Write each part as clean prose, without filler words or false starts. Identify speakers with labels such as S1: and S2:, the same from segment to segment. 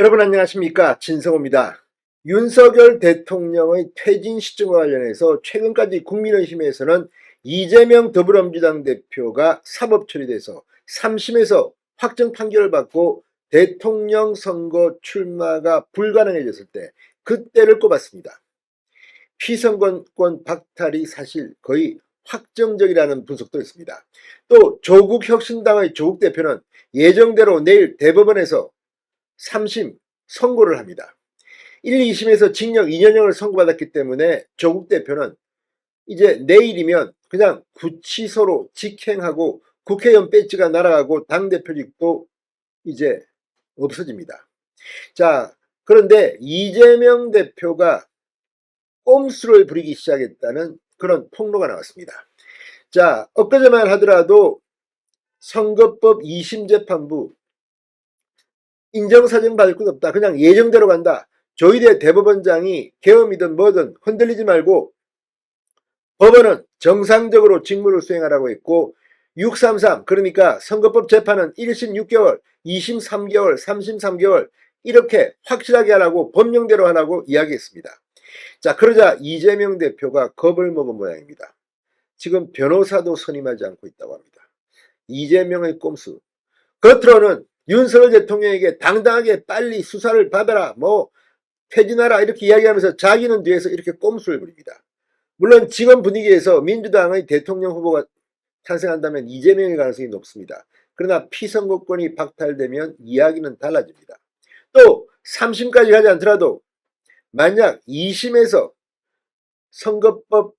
S1: 여러분 안녕하십니까, 진성호입니다. 윤석열 대통령의 퇴진 시점과 관련해서 최근까지 국민의힘에서는 이재명 더불어민주당 대표가 사법 처리돼서 3심에서 확정 판결을 받고 대통령 선거 출마가 불가능해졌을 때 그때를 꼽았습니다. 피선거권 박탈이 사실 거의 확정적이라는 분석도 있습니다. 또 조국혁신당의 조국 대표는 예정대로 내일 대법원에서 3심 선고를 합니다. 1, 2심에서 징역 2년형을 선고받았기 때문에 조국 대표는 이제 내일이면 그냥 구치소로 직행하고 국회의원 배지가 날아가고 당대표직도 이제 없어집니다. 자, 그런데 이재명 대표가 꼼수를 부리기 시작했다는 그런 폭로가 나왔습니다. 자, 엊그제만 하더라도 선거법 2심 재판부 인정사정 받을 것 없다. 그냥 예정대로 간다. 조희대 대법원장이 계엄이든 뭐든 흔들리지 말고 법원은 정상적으로 직무를 수행하라고 했고 633 그러니까 선거법 재판은 1심 6개월, 2심 3개월, 3심 3개월 이렇게 확실하게 하라고 법령대로 하라고 이야기했습니다. 자, 그러자 이재명 대표가 겁을 먹은 모양입니다. 지금 변호사도 선임하지 않고 있다고 합니다. 이재명의 꼼수. 겉으로는 윤석열 대통령에게 당당하게 빨리 수사를 받아라, 퇴진하라 이렇게 이야기하면서 자기는 뒤에서 이렇게 꼼수를 부립니다. 물론 지금 분위기에서 민주당의 대통령 후보가 탄생한다면 이재명의 가능성이 높습니다. 그러나 피선거권이 박탈되면 이야기는 달라집니다. 또 3심까지 가지 않더라도 만약 2심에서 선거법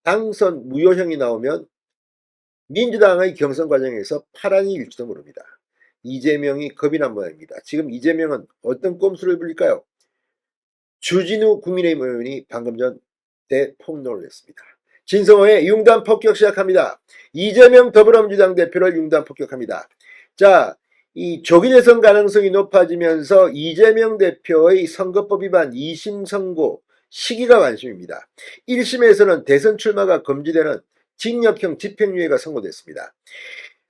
S1: 당선 무효형이 나오면 민주당의 경선 과정에서 파란이 일지도 모릅니다. 이재명이 겁이 난 모양입니다. 지금 이재명은 어떤 꼼수를 부릴까요? 주진우 국민의힘 의원이 방금 전 대폭로를 했습니다. 진성호의 융단 폭격 시작합니다. 이재명 더불어민주당 대표를 융단 폭격합니다. 자, 이 조기 대선 가능성이 높아지면서 이재명 대표의 선거법 위반 2심 선고 시기가 관심입니다. 1심에서는 대선 출마가 금지되는 징역형 집행유예가 선고됐습니다.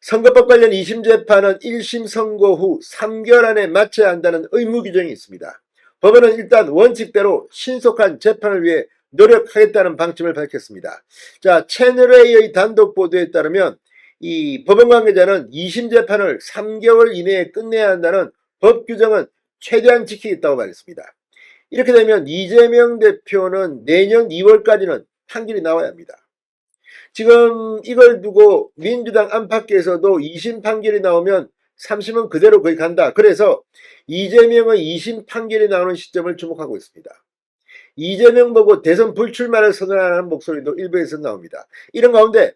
S1: 선거법 관련 2심 재판은 1심 선고 후 3개월 안에 마쳐야 한다는 의무 규정이 있습니다. 법원은 일단 원칙대로 신속한 재판을 위해 노력하겠다는 방침을 밝혔습니다. 자, 채널A의 단독 보도에 따르면 이 법원 관계자는 2심 재판을 3개월 이내에 끝내야 한다는 법 규정은 최대한 지키겠다고 말했습니다. 이렇게 되면 이재명 대표는 내년 2월까지는 판결이 나와야 합니다. 지금 이걸 두고 민주당 안팎에서도 2심 판결이 나오면 3심은 그대로 거의 간다. 그래서 이재명의 2심 판결이 나오는 시점을 주목하고 있습니다. 이재명 보고 대선 불출마를 선언하는 목소리도 일부에서 나옵니다. 이런 가운데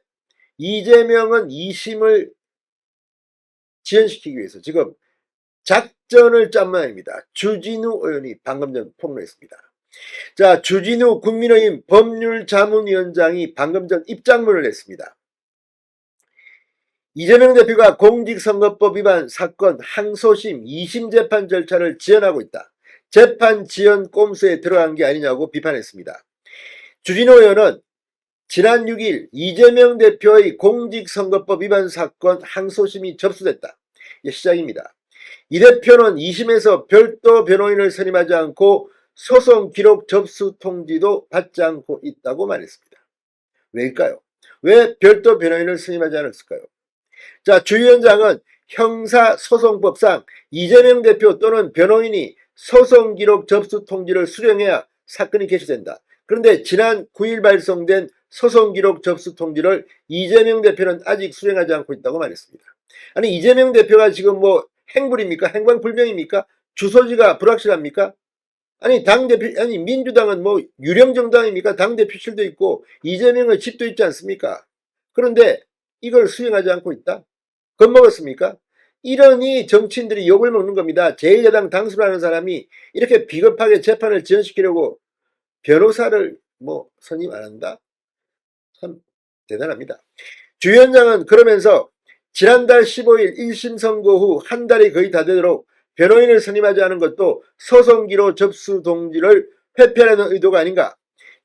S1: 이재명은 2심을 지연시키기 위해서 지금 작전을 짠 모양입니다. 주진우 의원이 방금 전 폭로했습니다. 자, 주진우 국민의힘 법률자문위원장이 방금 전 입장문을 냈습니다. 이재명 대표가 공직선거법 위반 사건 항소심 2심 재판 절차를 지연하고 있다. 재판 지연 꼼수에 들어간 게 아니냐고 비판했습니다. 주진우 의원은 지난 6일 이재명 대표의 공직선거법 위반 사건 항소심이 접수됐다. 이게 시작입니다. 이 대표는 2심에서 별도 변호인을 선임하지 않고 소송 기록 접수 통지도 받지 않고 있다고 말했습니다. 왜일까요? 왜 별도 변호인을 선임하지 않았을까요? 자, 주 위원장은 형사소송법상 이재명 대표 또는 변호인이 소송 기록 접수 통지를 수령해야 사건이 개시된다. 그런데 지난 9일 발송된 소송 기록 접수 통지를 이재명 대표는 아직 수령하지 않고 있다고 말했습니다. 아니, 이재명 대표가 지금 행불입니까? 행방불명입니까? 주소지가 불확실합니까? 아니, 당대표, 아니, 민주당은 유령정당입니까? 당대표실도 있고, 이재명의 집도 있지 않습니까? 그런데 이걸 수행하지 않고 있다? 겁먹었습니까? 이러니 정치인들이 욕을 먹는 겁니다. 제1야당 당수를 하는 사람이 이렇게 비겁하게 재판을 지연시키려고 변호사를 선임 안 한다? 참 대단합니다. 주 위원장은 그러면서 지난달 15일 1심 선고 후 한 달이 거의 다 되도록 변호인을 선임하지 않은 것도 소송기록 접수 동지를 회피하려는 의도가 아닌가.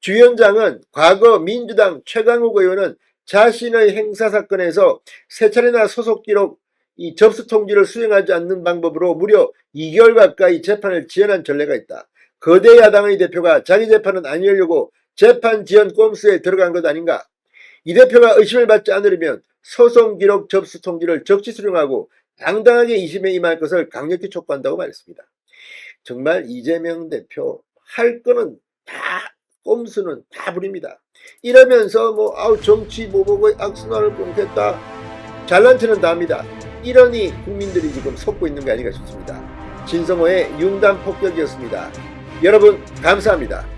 S1: 주 위원장은 과거 민주당 최강욱 의원은 자신의 행사사건에서 세 차례나 소송기록 이 접수 통지를 수행하지 않는 방법으로 무려 2개월 가까이 재판을 지연한 전례가 있다. 거대 야당의 대표가 자기 재판은 안 열려고 재판 지연 꼼수에 들어간 것 아닌가? 이 대표가 의심을 받지 않으려면 소송 기록 접수 통지를 적시 수령하고 당당하게 2심에 임할 것을 강력히 촉구한다고 말했습니다. 정말 이재명 대표 할 거는 다 꼼수는 다 부립니다. 이러면서 뭐 정치 모범의 악순환을 끊겠다 잘난 체는 다 합니다. 이러니 국민들이 지금 속고 있는 게 아닌가 싶습니다. 진성호의 융단 폭격이었습니다. 여러분 감사합니다.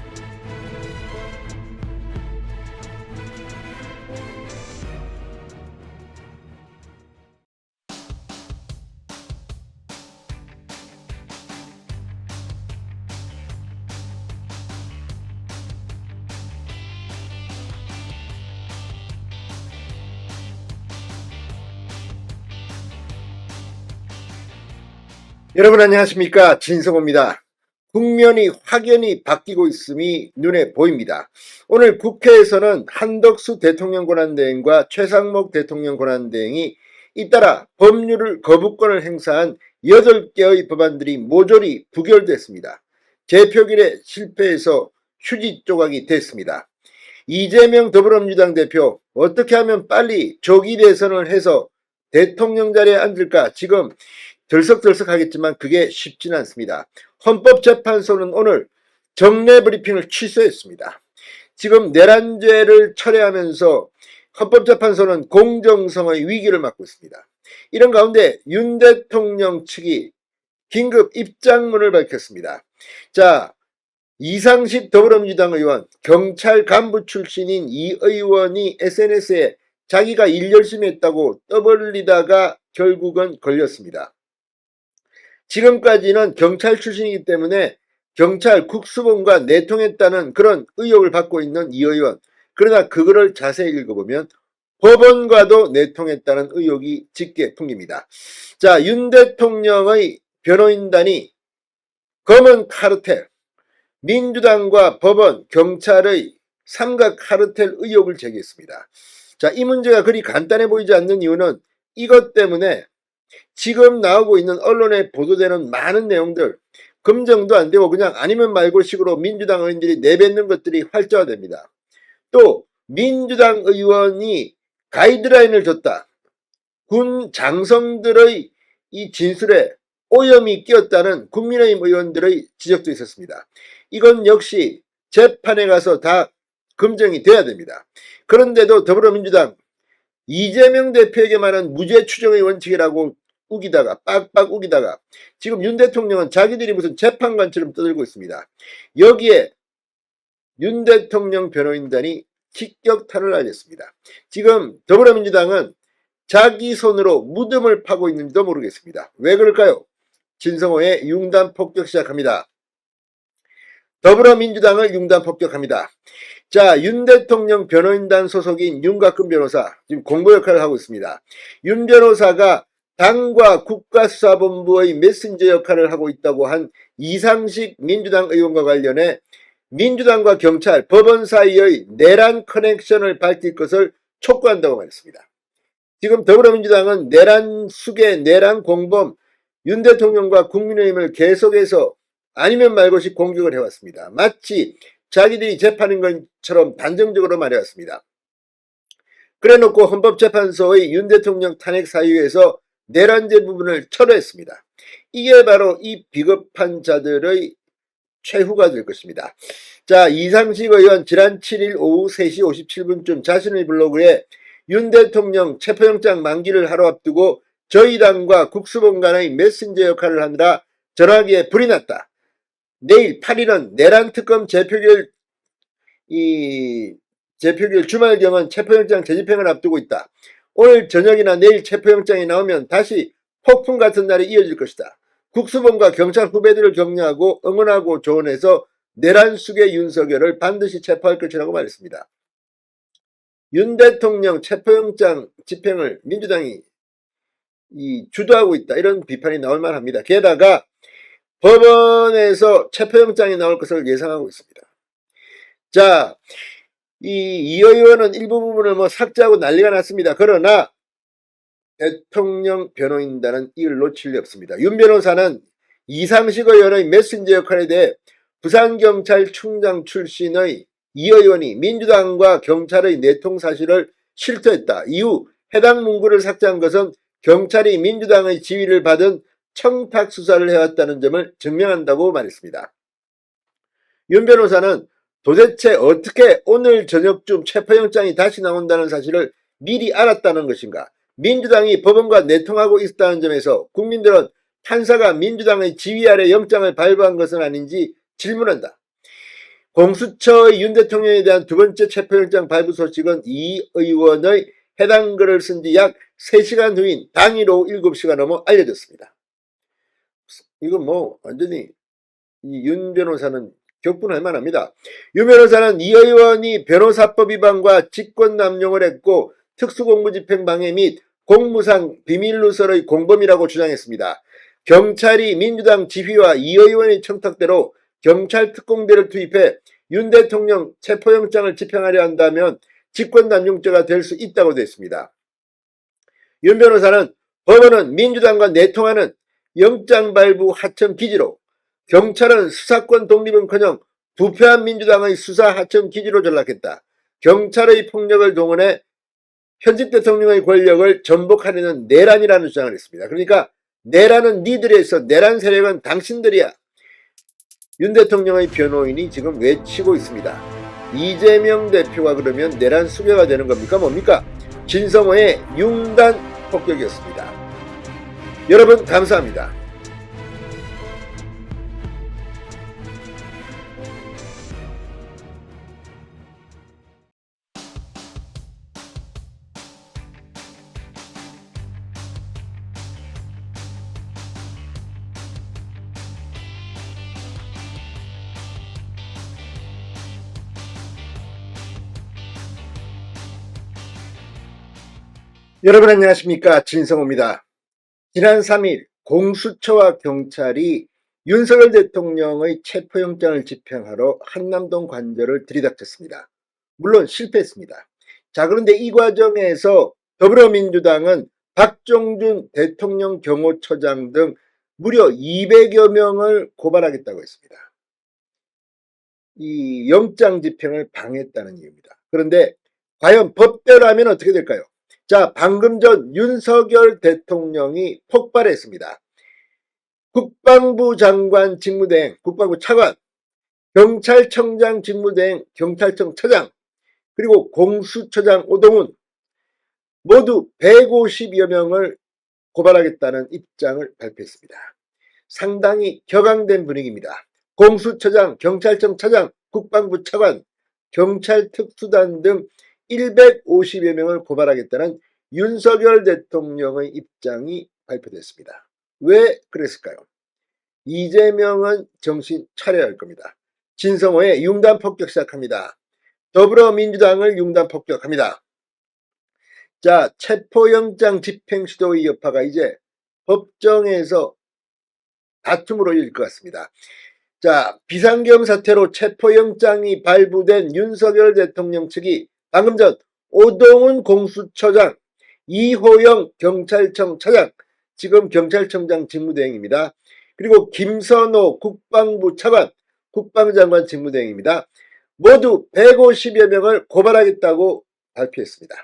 S1: 여러분 안녕하십니까, 진성호입니다. 국면이 확연히 바뀌고 있음이 눈에 보입니다. 오늘 국회에서는 한덕수 대통령 권한대행과 최상목 대통령 권한대행이 잇따라 법률을 거부권을 행사한 8개의 법안들이 모조리 부결됐습니다. 재표결에 실패해서 휴지 조각이 됐습니다. 이재명 더불어민주당 대표 어떻게 하면 빨리 조기 대선을 해서 대통령 자리에 앉을까 지금 들썩들썩하겠지만 그게 쉽지는 않습니다. 헌법재판소는 오늘 정례 브리핑을 취소했습니다. 지금 내란죄를 철회하면서 헌법재판소는 공정성의 위기를 맞고 있습니다. 이런 가운데 윤 대통령 측이 긴급 입장문을 밝혔습니다. 자, 이상식 더불어민주당 의원, 경찰 간부 출신인 이 의원이 SNS에 자기가 일 열심히 했다고 떠벌리다가 결국은 걸렸습니다. 지금까지는 경찰 출신이기 때문에 경찰 국수본과 내통했다는 그런 의혹을 받고 있는 이 의원. 그러나 그거를 자세히 읽어보면 법원과도 내통했다는 의혹이 짙게 풍깁니다. 자, 윤 대통령의 변호인단이 검은 카르텔, 민주당과 법원, 경찰의 삼각 카르텔 의혹을 제기했습니다. 자, 이 문제가 그리 간단해 보이지 않는 이유는 이것 때문에 지금 나오고 있는 언론에 보도되는 많은 내용들 검증도 안 되고 그냥 아니면 말고 식으로 민주당 의원들이 내뱉는 것들이 활자화됩니다. 또 민주당 의원이 가이드라인을 줬다. 군 장성들의 이 진술에 오염이 끼었다는 국민의힘 의원들의 지적도 있었습니다. 이건 역시 재판에 가서 다 검증이 돼야 됩니다. 그런데도 더불어민주당 이재명 대표에게만은 무죄 추정의 원칙이라고 우기다가 빡빡 우기다가 지금 윤 대통령은 자기들이 무슨 재판관처럼 떠들고 있습니다. 여기에 윤 대통령 변호인단이 직격탄을 날렸습니다. 지금 더불어민주당은 자기 손으로 무덤을 파고 있는지도 모르겠습니다. 왜 그럴까요? 진성호의 융단 폭격 시작합니다. 더불어민주당을 융단 폭격합니다. 자, 윤 대통령 변호인단 소속인 윤곽근 변호사 지금 공보 역할을 하고 있습니다. 윤 변호사가 당과 국가수사본부의 메신저 역할을 하고 있다고 한 이상식 민주당 의원과 관련해 민주당과 경찰, 법원 사이의 내란 커넥션을 밝힐 것을 촉구한다고 말했습니다. 지금 더불어민주당은 내란 수계, 내란 공범 윤 대통령과 국민의힘을 계속해서 아니면 말고씩 공격을 해왔습니다. 마치 자기들이 재판인 것처럼 단정적으로 말해왔습니다. 그래놓고 헌법재판소의 윤 대통령 탄핵 사유에서 내란죄 부분을 철회했습니다. 이게 바로 이 비겁한 자들의 최후가 될 것입니다. 자, 이상식 의원 지난 7일 오후 3시 57분쯤 자신의 블로그에 윤 대통령 체포영장 만기를 하루 앞두고 저희 당과 국수본 간의 메신저 역할을 하느라 전화기에 불이 났다. 내일 8일은 내란특검 재표결 주말경은 체포영장 재집행을 앞두고 있다. 오늘 저녁이나 내일 체포영장이 나오면 다시 폭풍 같은 날이 이어질 것이다. 국수본과 경찰 후배들을 격려하고 응원하고 조언해서 내란 수계 윤석열을 반드시 체포할 것이라고 말했습니다. 윤 대통령 체포영장 집행을 민주당이 주도하고 있다. 이런 비판이 나올 만합니다. 게다가 법원에서 체포영장이 나올 것을 예상하고 있습니다. 자, 이 의원은 일부 부분을 삭제하고 난리가 났습니다. 그러나 대통령 변호인단은 이를 놓칠 리 없습니다. 윤 변호사는 이상식 의원의 메신저 역할에 대해 부산경찰청장 출신의 이 의원이 민주당과 경찰의 내통 사실을 실토했다. 이후 해당 문구를 삭제한 것은 경찰이 민주당의 지휘를 받은 청탁 수사를 해왔다는 점을 증명한다고 말했습니다. 윤 변호사는 도대체 어떻게 오늘 저녁쯤 체포영장이 다시 나온다는 사실을 미리 알았다는 것인가? 민주당이 법원과 내통하고 있다는 점에서 국민들은 판사가 민주당의 지휘 아래 영장을 발부한 것은 아닌지 질문한다. 공수처의 윤 대통령에 대한 두 번째 체포영장 발부 소식은 이 의원의 해당 글을 쓴 지 약 3시간 후인 당일 오후 7시가 넘어 알려졌습니다. 이건 뭐 완전히 이 윤 변호사는 격분할 만합니다. 윤 변호사는 이 의원이 변호사법 위반과 직권남용을 했고 특수공무집행방해 및 공무상 비밀누설의 공범이라고 주장했습니다. 경찰이 민주당 지휘와 이 의원의 청탁대로 경찰 특공대를 투입해 윤 대통령 체포영장을 집행하려 한다면 직권남용죄가 될 수 있다고 됐습니다. 윤 변호사는 법원은 민주당과 내통하는 영장 발부 하청 기지로, 경찰은 수사권 독립은커녕 부패한 민주당의 수사 하청 기지로 전락했다. 경찰의 폭력을 동원해 현직 대통령의 권력을 전복하려는 내란이라는 주장을 했습니다. 그러니까 내란은 니들이 했어. 내란 세력은 당신들이야. 윤 대통령의 변호인이 지금 외치고 있습니다. 이재명 대표가 그러면 내란 수배가 되는 겁니까? 뭡니까? 진성호의 융단 폭격이었습니다. 여러분 감사합니다. 여러분 안녕하십니까? 진성호입니다. 지난 3일 공수처와 경찰이 윤석열 대통령의 체포영장을 집행하러 한남동 관저를 들이닥쳤습니다. 물론 실패했습니다. 자, 그런데 이 과정에서 더불어민주당은 박종준 대통령 경호처장 등 무려 200여 명을 고발하겠다고 했습니다. 이 영장 집행을 방해했다는 이유입니다. 그런데 과연 법대로하면 어떻게 될까요? 자, 방금 전 윤석열 대통령이 폭발했습니다. 국방부 장관 직무대행, 국방부 차관, 경찰청장 직무대행, 경찰청 차장, 그리고 공수처장 오동훈 모두 150여 명을 고발하겠다는 입장을 발표했습니다. 상당히 격앙된 분위기입니다. 공수처장, 경찰청 차장, 국방부 차관, 경찰 특수단 등 150여 명을 고발하겠다는 윤석열 대통령의 입장이 발표됐습니다. 왜 그랬을까요? 이재명은 정신 차려야 할 겁니다. 진성호의 융단 폭격 시작합니다. 더불어민주당을 융단 폭격합니다. 자, 체포영장 집행 시도의 여파가 이제 법정에서 다툼으로 이어질 것 같습니다. 자, 비상경 사태로 체포영장이 발부된 윤석열 대통령 측이 방금 전 오동훈 공수처장, 이호영 경찰청 차장, 지금 경찰청장 직무대행입니다. 그리고 김선호 국방부 차관, 국방장관 직무대행입니다. 모두 150여 명을 고발하겠다고 발표했습니다.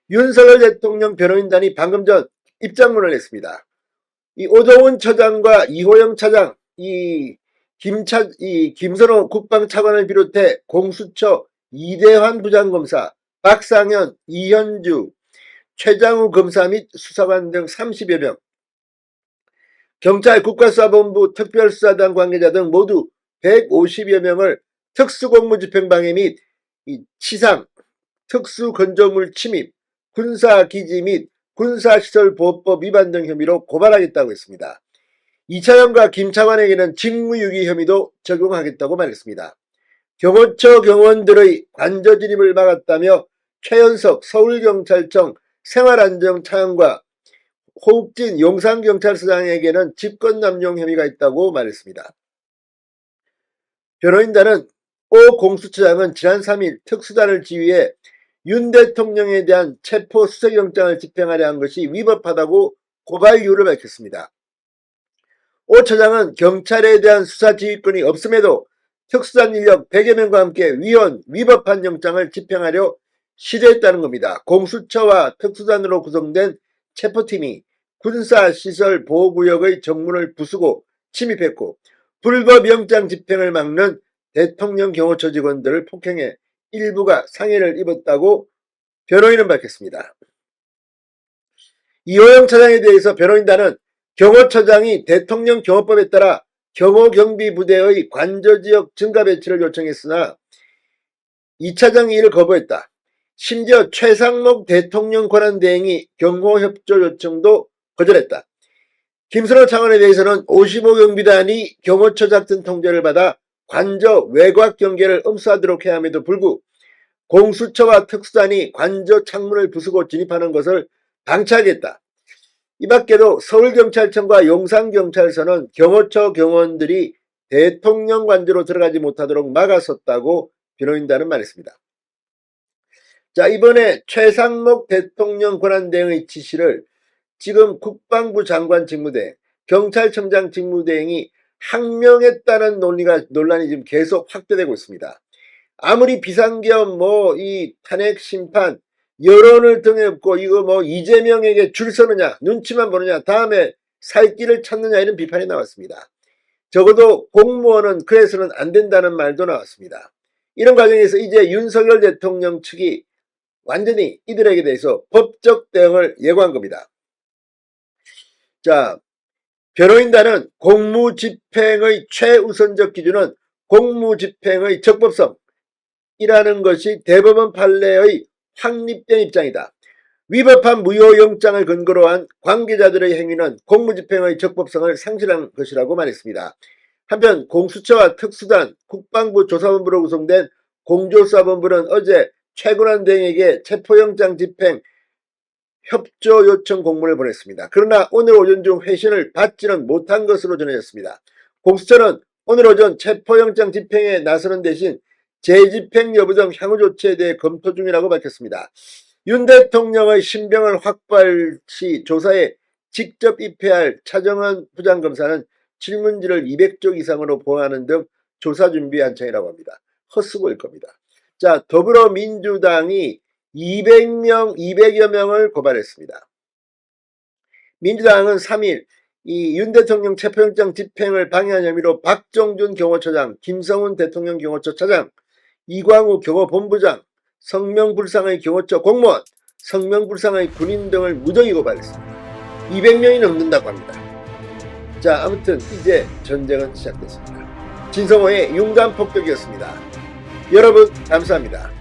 S1: 윤석열 대통령 변호인단이 방금 전 입장문을 냈습니다. 이 오동훈 처장과 이호영 차장, 김선호 국방차관을 비롯해 공수처 이대환 부장검사, 박상현, 이현주, 최장우 검사 및 수사관 등 30여 명, 경찰 국가수사본부 특별수사단 관계자 등 모두 150여 명을 특수공무집행방해 및 치상, 특수건조물 침입, 군사기지 및 군사시설보호법 위반 등 혐의로 고발하겠다고 했습니다. 이 차장과 김 차관에게는 직무유기 혐의도 적용하겠다고 말했습니다. 경호처 경원들의 관저 진입을 막았다며 최연석 서울경찰청 생활안정차장과 호욱진 용산경찰서장에게는 직권남용 혐의가 있다고 말했습니다. 변호인단은 오 공수처장은 지난 3일 특수단을 지휘해 윤 대통령에 대한 체포 수색영장을 집행하려 한 것이 위법하다고 고발 이유를 밝혔습니다. 오 처장은 경찰에 대한 수사 지휘권이 없음에도 특수단 인력 100여 명과 함께 위법한 영장을 집행하려 시도했다는 겁니다. 공수처와 특수단으로 구성된 체포팀이 군사시설 보호구역의 정문을 부수고 침입했고 불법 영장 집행을 막는 대통령 경호처 직원들을 폭행해 일부가 상해를 입었다고 변호인은 밝혔습니다. 이호영 차장에 대해서 변호인단은 경호처장이 대통령 경호법에 따라 경호경비부대의 관저지역 증가 배치를 요청했으나 이 차장이 이를 거부했다. 심지어 최상목 대통령 권한대행이 경호협조 요청도 거절했다. 김순호 차관에 대해서는 55경비단이 경호처 작전 통제를 받아 관저 외곽 경계를 엄수하도록 해야 함에도 불구 공수처와 특수단이 관저 창문을 부수고 진입하는 것을 방치하겠다. 이 밖에도 서울경찰청과 용산경찰서는 경호처 경호원들이 대통령 관저로 들어가지 못하도록 막아섰다고 변호인단은 말했습니다. 자, 이번에 최상목 대통령 권한대행의 지시를 지금 국방부 장관 직무대행, 경찰청장 직무대행이 항명했다는 논란이 지금 계속 확대되고 있습니다. 아무리 비상계엄 이 탄핵 심판 여론을 등에 업고 이거 이재명에게 줄 서느냐 눈치만 보느냐 다음에 살 길을 찾느냐 이런 비판이 나왔습니다. 적어도 공무원은 그래서는 안 된다는 말도 나왔습니다. 이런 과정에서 이제 윤석열 대통령 측이 완전히 이들에게 대해서 법적 대응을 예고한 겁니다. 자, 변호인단은 공무집행의 최우선적 기준은 공무집행의 적법성이라는 것이 대법원 판례의 확립된 입장이다. 위법한 무효영장을 근거로 한 관계자들의 행위는 공무집행의 적법성을 상실한 것이라고 말했습니다. 한편 공수처와 특수단, 국방부 조사본부로 구성된 공조사본부는 어제 최고란 대행에게 체포영장 집행 협조 요청 공문을 보냈습니다. 그러나 오늘 오전 중 회신을 받지는 못한 것으로 전해졌습니다. 공수처는 오늘 오전 체포영장 집행에 나서는 대신 재집행 여부 등 향후 조치에 대해 검토 중이라고 밝혔습니다. 윤 대통령의 신병을 확보할 시 조사에 직접 입회할 차정원 부장검사는 질문지를 200쪽 이상으로 보완하는 등 조사 준비 한창이라고 합니다. 헛수고일 겁니다. 자, 더불어민주당이 200여 명을 고발했습니다. 민주당은 3일 이 윤 대통령 체포영장 집행을 방해한 혐의로 박정준 경호처장, 김성훈 대통령 경호처 차장, 이광우 경호본부장, 성명불상의 경호처 공무원, 성명불상의 군인 등을 무더기 고발했습니다. 200명이 넘는다고 합니다. 자, 아무튼 이제 전쟁은 시작됐습니다. 진성호의 윤감폭격이었습니다. 여러분 감사합니다.